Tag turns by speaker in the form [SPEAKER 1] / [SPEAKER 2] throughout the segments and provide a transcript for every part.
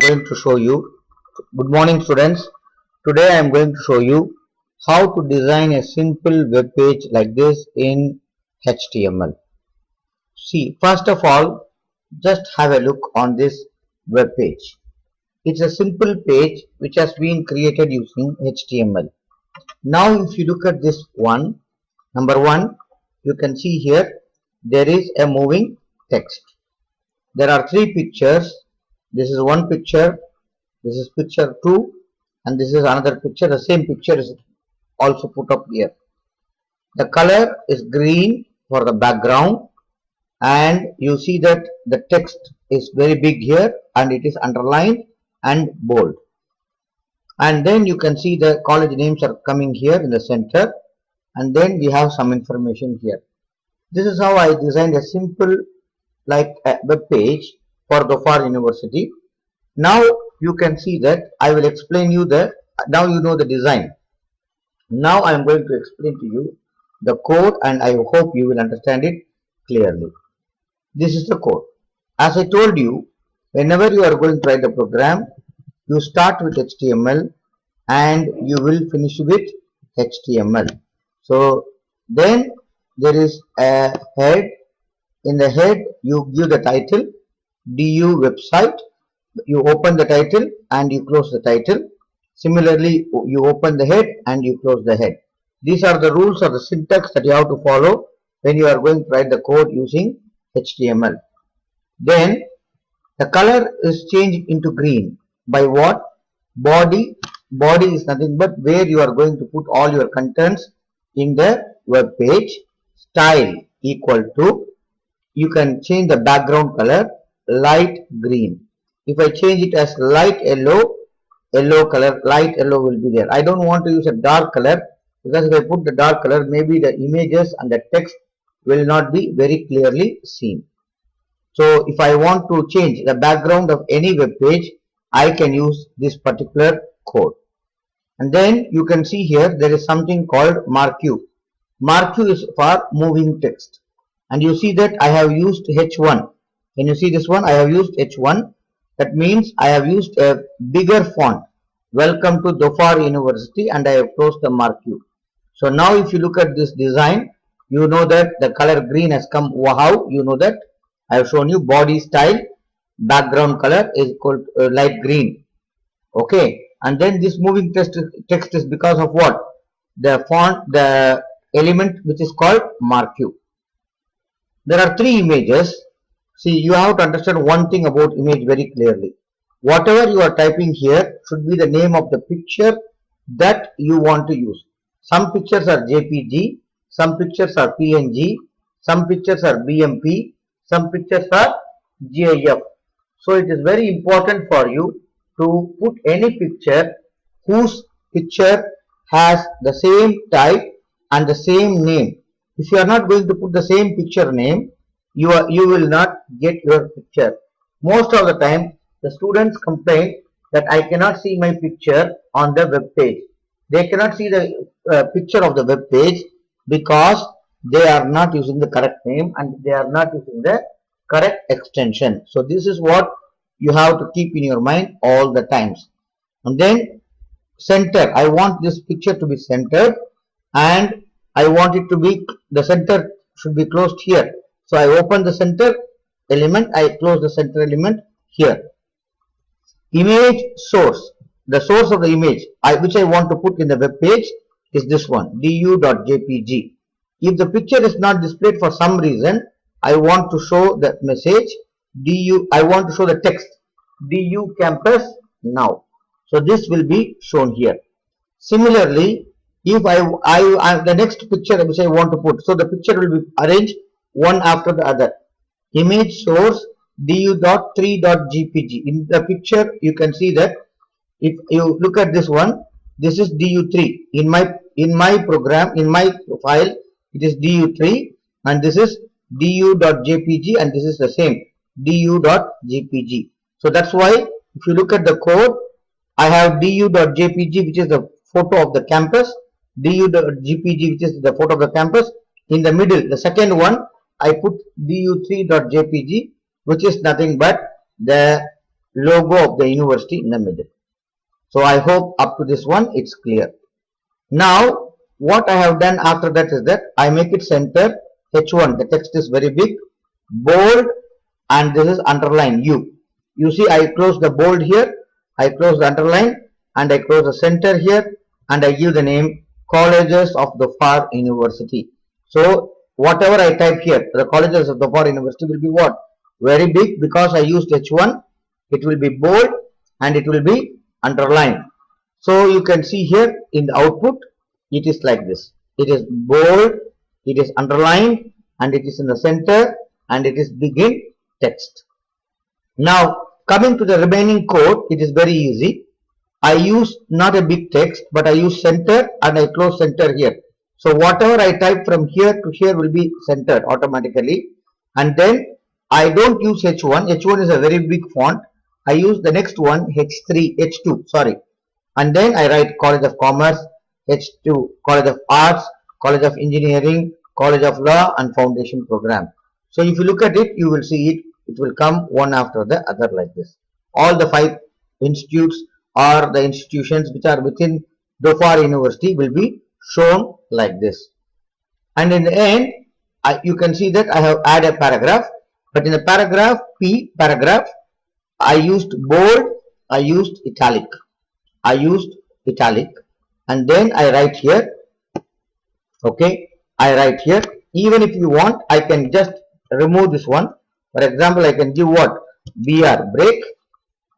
[SPEAKER 1] going to show you. Good morning, students. Today I am going to show you how to design a simple web page like this in HTML. See, first of all, just have a look on this web page. It's a simple page which has been created using HTML. Now, if you look at this one, number one, you can see here there is a moving text. There are three pictures. This is one picture, this is picture 2, and this is another picture. The same picture is also put up here. The color is green for the background, and you see that the text is very big here and it is underlined and bold. And then you can see the college names are coming here in the center, and then we have some information here. This is how I designed a simple like a web page for Dhofar University. Now you can see that I will explain you now you know the design. Now I am going to explain to you the code, and I hope you will understand it clearly. This is the code. As I told you, whenever you are going to write the program, you start with HTML and you will finish with HTML. So then there is a head. In the head you give the title DU website. You open the title and you close the title. Similarly, you open the head and you close the head. These are the rules or the syntax that you have to follow when you are going to write the code using HTML. Then the color is changed into green by what? Body. Body is nothing but where you are going to put all your contents in the web page. Style equal to, you can change the background color light green. If I change it as light yellow, yellow color, light yellow will be there. I don't want to use a dark color, because if I put the dark color, maybe the images and the text will not be very clearly seen. So if I want to change the background of any web page, I can use this particular code. And then you can see here there is something called marquee. Marquee is for moving text. And you see that I have used H1. When you see this one, I have used H1. That means I have used a bigger font. Welcome to Dhofar University, and I have closed the marquee. So now if you look at this design, you know that the color green has come. Wow, you know that I have shown you body style, background color is called light green. Okay, and then this moving text is because of what? The font, the element which is called marquee. There are three images. See, you have to understand one thing about image very clearly. Whatever you are typing here should be the name of the picture that you want to use. Some pictures are JPG, some pictures are PNG, some pictures are BMP, some pictures are GIF. So it is very important for you to put any picture whose picture has the same type and the same name. If you are not going to put the same picture name, you will not get your picture. Most of the time, the students complain that I cannot see my picture on the web page. They cannot see the picture of the web page because they are not using the correct name and they are not using the correct extension. So this is what you have to keep in your mind all the times. And then center. I want this picture to be centered, and I want it to be, the center should be closed here. So I open the center element, I close the center element here. Image source. The source of the image which I want to put in the web page is this one, du.jpg. If the picture is not displayed for some reason, I want to show the message I want to show the text DU campus now. So this will be shown here. Similarly, if the next picture which I want to put, so the picture will be arranged one after the other. Image source du.3.jpg. In the picture you can see that if you look at this one, this is du3. In my program, in my file, it is du3, and this is du.jpg, and this is the same du.jpg. So that's why if you look at the code, I have du.jpg, which is the photo of the campus, du.jpg, which is the photo of the campus. In the middle, the second one, I put du3.jpg, which is nothing but the logo of the university in the middle. So I hope up to this one it's clear. Now what I have done after that is that I make it center H1. The text is very big, bold, and this is underline U. You see, I close the bold here, I close the underline, and I close the center here, and I give the name Colleges of Dhofar University. So whatever I type here, the Colleges of Dhofar University will be what? Very big, because I used H1. It will be bold and it will be underlined. So you can see here in the output, it is like this. It is bold, it is underlined, and it is in the center, and it is big in text. Now coming to the remaining code, it is very easy. I use not a big text, but I use center and I close center here. So whatever I type from here to here will be centered automatically. And then I don't use H1. H1 is a very big font. I use the next one, H2, sorry. And then I write College of Commerce, H2, College of Arts, College of Engineering, College of Law, and Foundation Program. So if you look at it, you will see it. It will come one after the other like this. All the 5 institutes or the institutions which are within Dhofar University will be shown like this. And in the end, you can see that I have added a paragraph. But in the paragraph, P paragraph, I used bold, I used italic. And then I write here, okay, I write here. Even if you want, I can just remove this one. For example, I can give what? BR, break.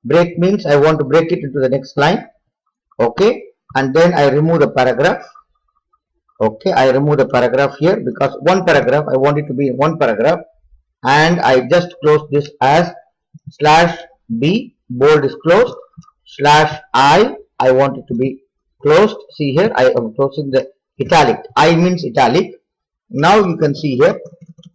[SPEAKER 1] Break means I want to break it into the next line. Okay, and then I remove the paragraph. Okay, I remove the paragraph here because one paragraph, I want it to be in one paragraph. And I just close this as /B, bold is closed, /I want it to be closed. See here, I am closing the italic. I means italic. Now you can see here,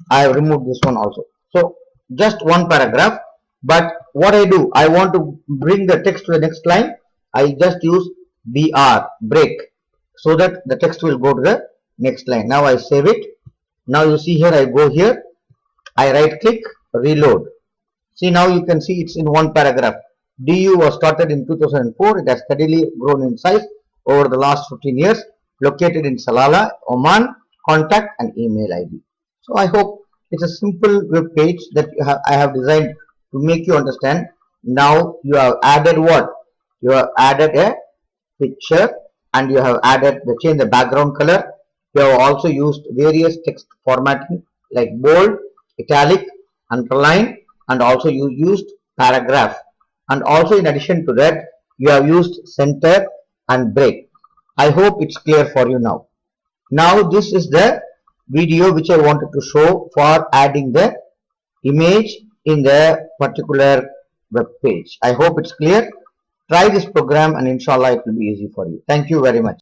[SPEAKER 1] I have removed this one also. So just one paragraph. But what I do, I want to bring the text to the next line. I just use BR, break, so that the text will go to the next line. Now I save it. Now you see here, I go here, I right click, reload. See, now you can see it's in one paragraph. DU was started in 2004. It has steadily grown in size over the last 15 years. Located in Salalah, Oman. Contact and email ID. So I hope it's a simple web page that I have designed to make you understand. Now you have added what? You have added a picture and you have added change the background color. You have also used various text formatting like bold, italic, underline, and also you used paragraph. And also in addition to that, you have used center and break. I hope it's clear for you now. Now this is the video which I wanted to show for adding the image in the particular web page. I hope it's clear. Try this program and inshallah it will be easy for you. Thank you very much.